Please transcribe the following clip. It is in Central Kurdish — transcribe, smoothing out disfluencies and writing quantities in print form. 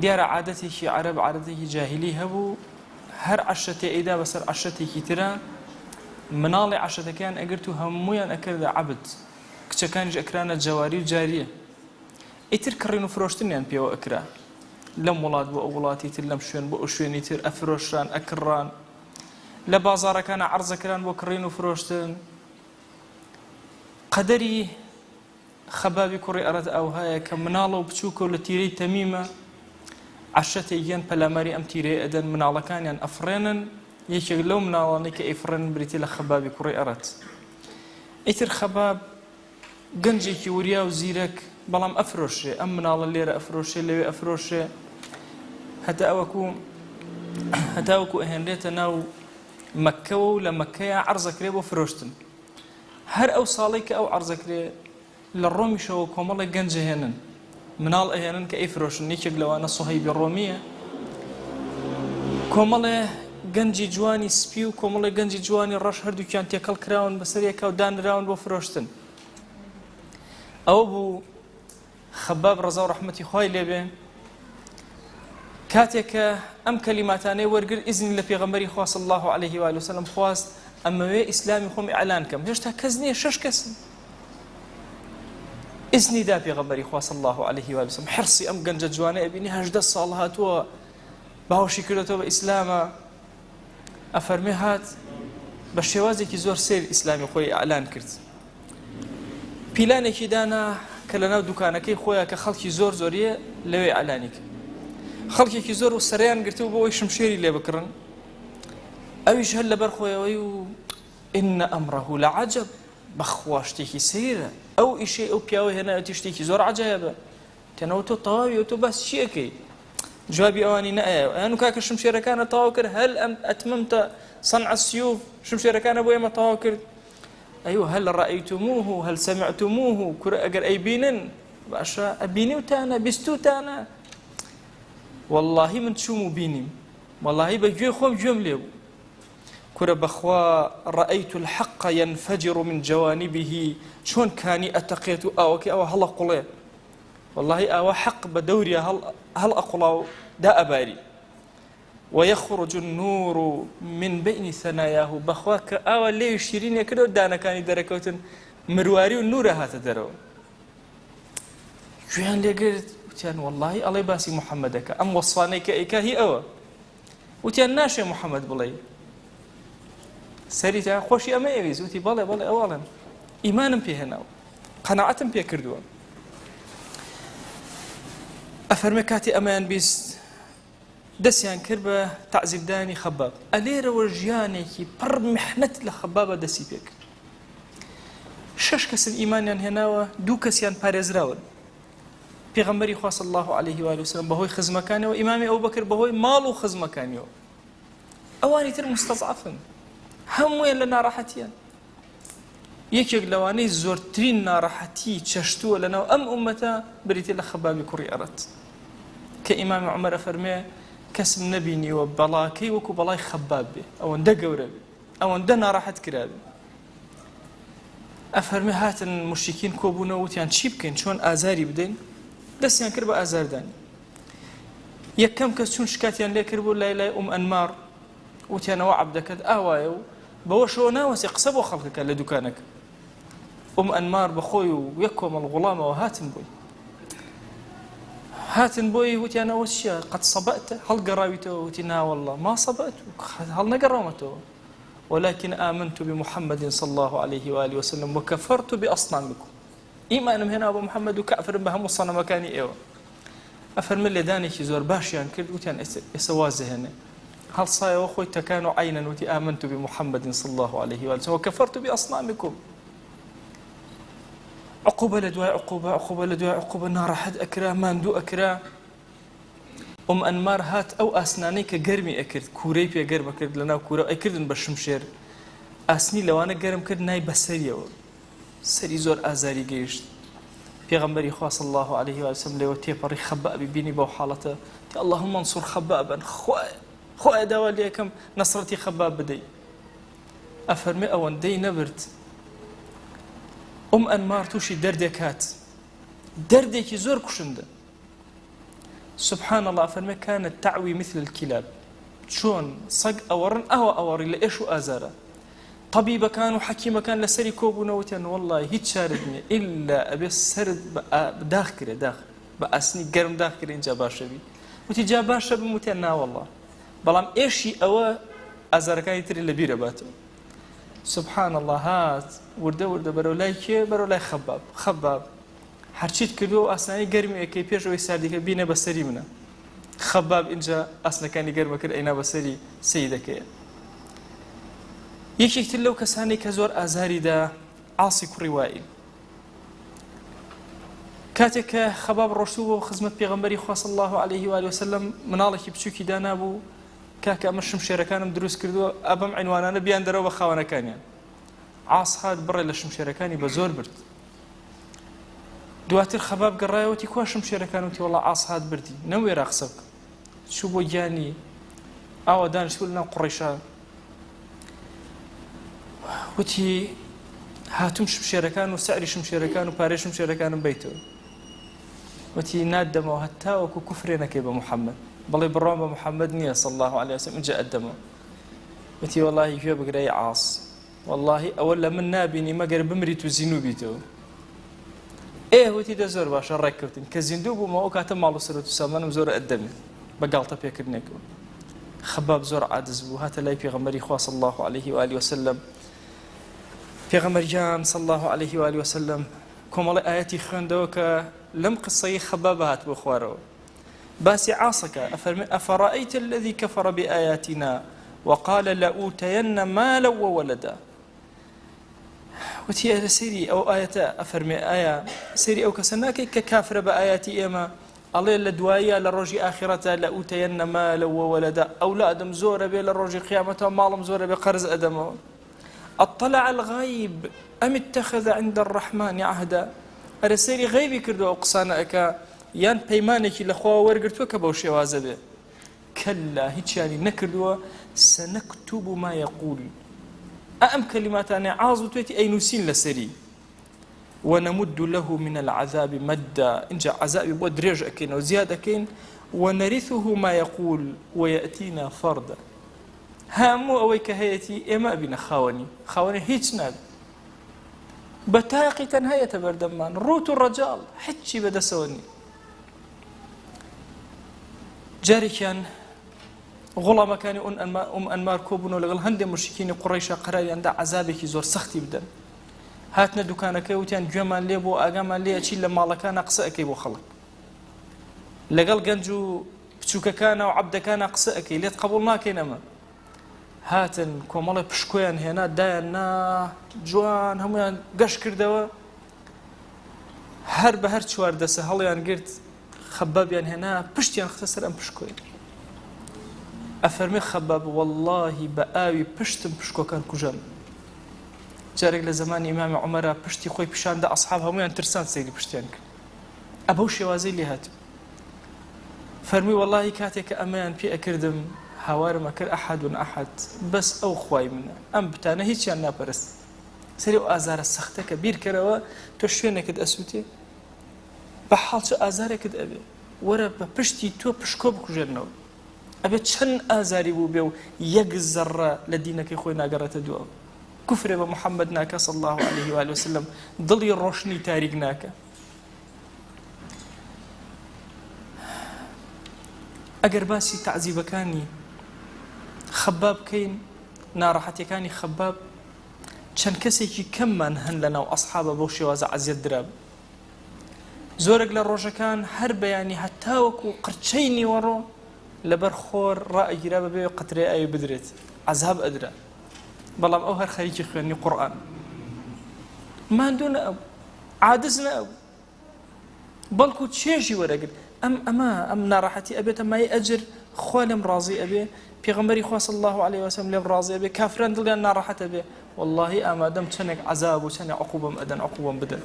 دیارە عادەتێکی عەرەب عادەتێکی جاهیلی هەبوو هەر عەشەتێ ئەیدا بەسەر عەشەتێکی ترە مناڵی عەشەتەکەیان ئەگرت و هەموویان ئەکردە عەبد کچەکانیش ئەکرانە جەواری و جاریە ئیتر کڕین و فرۆشتنیان پێوە ئەکرا لەم وڵات بۆ ئەو وڵاتی تر لەم شوێن بۆ ئەو شوێنی تر ئەفرۆشران ئەکڕان لە بازاڕەکانە عەرزەکران بۆ کڕین و فرۆشتن قەدەری خەبابی کوڕی ئەرەت ئەوهایە کە مناڵە و بچووکە و لە تیرەی تەمیمە عەشەتێکیان پەلاماری ئەم تیرەیە ئەدەن مناڵەکانیان ئەفڕێنن یەکێک لەو مناڵانەی کە ئەیفڕێن بریتێ لە خەبابی کوڕی ئەرەت ئیتر خەباب گەنجێکی وریا و زیرەک بەڵام ئەفرۆشێ ئەم مناڵە لێرە ئەفرۆشێ لەوێ ئەفرۆشێ هەتا ئەوەکو ئەهێنرێتە ناو مەککەوە و لە مەککەیە عەرزەکرێ بۆ فرۆشتن هەر ئەو ساڵی کە ئەو عەرزەکرێ لە ڕۆمیشەوە کۆمەڵێک گەنج هێنن مناڵ ئەهێنن کە ئەیفرۆشن یەکێک لەوانە سوهەیبی ڕۆمیە کۆمەڵێ گەنجی جوانی سپی و کۆمەڵێ گەنجی جوانی ڕەش هەردووکیان تێکەڵ کراون بەسەرێکە و دانراون بۆ فرۆشتن ئەوە بوو خەباب ڕەزا و ڕەحمەتی خوای لێبێ کاتێکە ئەم کەلیماتانەی وەرگرت ئیزنی لە پێغەمبەری خوا صلی الله عليه و آله وسلم خواست ئەمەوێ ئیسلامی خۆم ئیعلان کەم هێشتا کەس نییە 6 کەسن ئیزنی دا پێغەمبەری خوا صلی الله عليه و آله وسلم حرسی ئەم گەنجە جوانە ئەبینی 18 ساڵ هاتووە باوەشی کردێتەوە بە ئیسلامە ئەفەرمێ هات بە شێوازێکی زۆر سێر ئیسلامی خۆی ئیعلان کرد پیلانێکی دانا کە لە ناو دوکانەکەی خۆیە کە خەڵکی زۆر زۆریە لەوێ ئیعلانی کرد خەڵکێکی زۆر و سەریان گرتو بۆ ئەوەی شمشێری لێ بکڕن ئەویش هەر لەبەر خۆیەوەی و ئین ئەمڕەه لەعەجەب بەخوا شتێکی سەیرە ئەو ئیشەی ئەو پیاوە هێنایەتی شتێکی زۆر عەجایبە تێنەوە تۆ تەواوی تۆ باس چیەکەی جوابی ئەوانی نەئایە ئەیان و کاکە شمشێرەکانە تەواو کرد هەل ئەتممتە صنع السيوف شمشێرەکانە بۆ ئێمە تەواو کرد أيوه هل رأيتموه هل سمعتموه كرة أجر أي بينن باشا أبيني وتانا بستو تانا والله من شو مبيني والله بجوي خوم جوم ليو كرة بخوا رأيت الحق ينفجر من جوانبه شون كاني أتقيت أوكي أو هلا قلي والله أو حق بدوري هل أقلاو دا أباري ويخرج النور من بين ثناياه بخواك أو اللي يشيرين يكدو دانا كان دركوتن مرواري والنور هذا درو جوان اللي قلت وتيان والله الله باسي محمدك أم وصفانيك إيكا هي أوا وتيان ناشي محمد بلي سريتا خوشي أما يويز وتي بالي أولا إيمانا بيه هنا قناعة بيه كردوا أفرمكاتي أمان بيست دەستیان کرد بە تعزیبدانی خەباب ئەلێرەوە ژیانێکی پڕ محنەت لە خەبابە دەستی پێ کرد 6 کەسن ئیمانیان هێناوە 2 کەسیان پارێزراون پێغەمبەری خوا صلی الله عليه و آله وسلم بەهۆی خزمەکانیەوە ئیمامی ئەوبەکر بەهۆی ماڵ و خزمەکانیەوە ئەوانی تر مستەضعفن هەموویان لە ناڕەحەتیان یەکێک لەوانەی زۆرترین ناڕەحەتی چەشتووە لەناو ئەم ئومەتە بریتێ لە خەبابی کوڕی ئەرەت کە ئیمامی عومەر ئەفەرمێ کەسم نەبینیوە بەڵاکەی وەکو بەڵای خەباب بێ ئەوەندە گەورە بێ ئەوەندە ناڕەحەت کرا بێ ئەفەرمێ هاتن مشریکین کۆبوونەوە وتیان چی بکەین چۆن ئازاری بدەین دەستیان کرد بە ئازاردانی یەکەم کەس چون شکاتیان لێ کرد بۆ لای ئەنمار وتیانەوە عەبدەکەت ئاوایە و بەوەشەوە ناوەسی قسە بۆ خەڵکەکە لە دوکانەکە ئەنمار بەخۆی و یەک کۆمەڵ غوڵامەوە هاتن بوي وتي أنا وش قد صبأت هل قراويته وتي نا والله ما صبأت هل نقراوته ولكن آمنت بمحمد صلى الله عليه وآله وسلم وكفرت بأصنامكم إيمان هنا أبو محمد وكافر بهم وصنا مكاني إيوه أفر من اللي داني شي زور باشيان كل وتي أنا يسوازه هنا هل صايا وأخوي تكانوا عينا وتي آمنت بمحمد صلى الله عليه وآله وسلم وكفرت بأصنامكم عقوبة لدواء عقوبة لدواء عقوبة نار حد أكرا ماندو أكرا أنمار هات أو أسناني كجرمي أكرد كوري بيا جرم أكرد لنا كورا أكردن بشمشير أسني لو أنا جرم كرد ناي بسرية سري زور أزاري جيش پیغمبری خوا صلی الله عليه و سلم له وتی پری خباب ببینی با حالته اللهم انصر خبابا خو داولی کم نصرتي خباب بدي افرمي اون دي نبرت انمار توشي دردكات دردێکی زۆر کوشنده سبحان الله فرمي كانت تعوي مثل الكلاب شون صق أورن أوري لإيش أزاره طبيبة كان وحكيمة كان لسري كوبونوتين والله هيك شاردني إلا أبي السرد داخل بأسني قرم داخل إن جاباش بي وتي جاباش بموتنا والله بلام إيشي أو أزاركان يتري لبيرة باتو سبحان الله هات ورده برولاي كي برولاي خباب هرچیت کردو ئاسنانی گەرمی ئەەکەی پێشەوەی ساردیکە بینە بەسەری منە خەباب اینجا ئاسنەکانی گەرمە کرد ئەینا بەسەری سەیدەکەیە یەکێکتر لەو کەسانی کە زۆر ئازاریدا عاسی کوڕی وائیل کاتێک کە خەباب ڕۆشتوو بۆ خزمەت پێغەمبەری خوا صلی الله عليه و آله وسلم مناڵێکی بچووکی دانابوو کاکە ئەمە شمشێرەکانم دروست کردووە ئەبەم عنوانانە بیان دەرەوە بە خاوەنەکانیان عاس هات بڕێ لە شمشێرەکانی بە زۆر برد دواتر خەباب گەڕایەوەتی کوا شمشێرەکان وتی وەڵڵا عاس هات بردی نەوێرا قسە بکە چوو بۆ گیانی ئاوا دانیشتوو لەناو قوڕیشان وتی هاتووم شمشێرەکان و سەعری شمشێرەکان و پارەی شمشێرەکانم بیتەوە وتی نادەمەوە هەتاوەکو کوفرێ نەکەی بە محەممەد بەڵێ بڕۆم بە محەممەد نییە صلی الله عليه وسلم اینجا ئەدەمەوە وتی وەڵڵاهی گوێ بگرەی عاس والله ئەوە لە من نابینی مەگەر بمریت و زیینوو بیتەوە وتی دە زۆر باشە ڕێککەوتن کە زیندوو بوومەوە کاتە ماڵ و سەرەت و سامانم زۆر ئەدەمێ بە گاڵتە پێکردنێکەوە خەباب زۆر عاجز بوو هاتە لای پێغەمبەری خوا صلی الله عليه و آله وسلم پێغەمبەریان صلی الله عليه و آله وسلم کۆمەڵی ئاەتی خوێندەوە کە لەم قسەی خەباب هات بۆ خوارەوە باسی عاسەکە ئەفەرمێ ئەفەڕائەیتە الذی کەفەڕە بئایاتینا وقال لأوتين مالا وولدا وتي هذا سيري أو آية أفرمي آية سيري أو كسناكي ككافر بآياتي إما الله لدوايا للرجي آخرته لأوتين مالا وولدا أولادم زور بي للرجي قيامته مالم زور بي قرز أدمه اطلع الغيب أم اتخذ عند الرحمن عهدا أرى سيري غيبي كردو أقصانا أكا يان بيمانك لخوا ورقرتو كبوشي وازبه كلا هيك يعني نكردو سنكتب ما يقول أم كلماتان عاز تويتي أي نسين لسري ونمد له من العذاب مدا إن جاء عذاب بود ريج أكين وزيادة أكين ونرثه ما يقول ويأتينا فردا هامو أويك هيتي إما بنا خاوني هيتش ناب بتاقي تنهاية بردمان روت الرجال حتشي بدا سوني جاري كان غڵامە کانی ئەنمار کۆبوونەوە لەگەڵ هەندێک مشکینی قوڕیشە قەراری ئەندا عەزابێکی زۆر سەختی بدەن هاتنە دوکانەکەی وتیان گوێمان لێ بۆ ئاگامان لێ ئەچی لە ماڵەکانە قسە ئەەکەی بۆ خەڵک لەگەڵ گەنج و بچووکەکانە و عەبدەکانە قسە ئەەکەی لێت قبوڵ ناکەین ئەمە هاتن کۆمەڵی پشکۆیان هێنا دایان نا جوان هەمویان گەشت کردەوە هەر بە هەر چواردەسە هەڵیان گرت خەبابیان هێنا پشتیان خستە سەر ئەم پشکۆی أفرمي خباب والله بآوي پشتم پشكو كان كجام جارك لزمان إمام عمر پشتي خوي پشان دا أصحاب هميان ترسان سيدي پشتيان أبو شوازي اللي هاتو فرمي والله كاتك أمان في أكردم هوار ما كر أحد بس أو خواي منا أم بتانا هيك يعني نابرس سريو آزار السختة كبير كروا تشوينك كد أسوتي بحالش آزارك كد أبي ورا بپشتي تو پشكو بكجرنو أبي چەند ئازاری بوو بێ و یەک زەڕە لە دینەکەی خۆی ناگەڕێتە دووە کوفرێ بە محەممەد ناکە صلی الله عليه وآله وسلم دڵی ڕۆشنی تاریک ناکە ئەگەر باسی تەعزیبەکانی خەباب بکەین ناڕەحەتیەکانی خەباب چەند کەسێکی کەممان هەن لەناو ئەصحابە بەو شێوازە عەزیەت درا زۆرێک لە ڕۆژەکان هەر بەیانی هەتاوەکو قرچەی نیوەڕۆ لبر خور رأي جرابة بيه قطرة أي بدرت عذاب أدرى بلام أو هر خريج خواني قرآن ما عندنا أب عادزنا أب بلكو تشيجي ورقل أم ناراحتي أبي تما أجر خوالم راضي أبي بيغمبري خوا صلى الله عليه وسلم لم راضي أبي كافران دليل ناراحت أبي والله أما دم تنك عذاب وتنك عقوبة أدن عقوبة بدن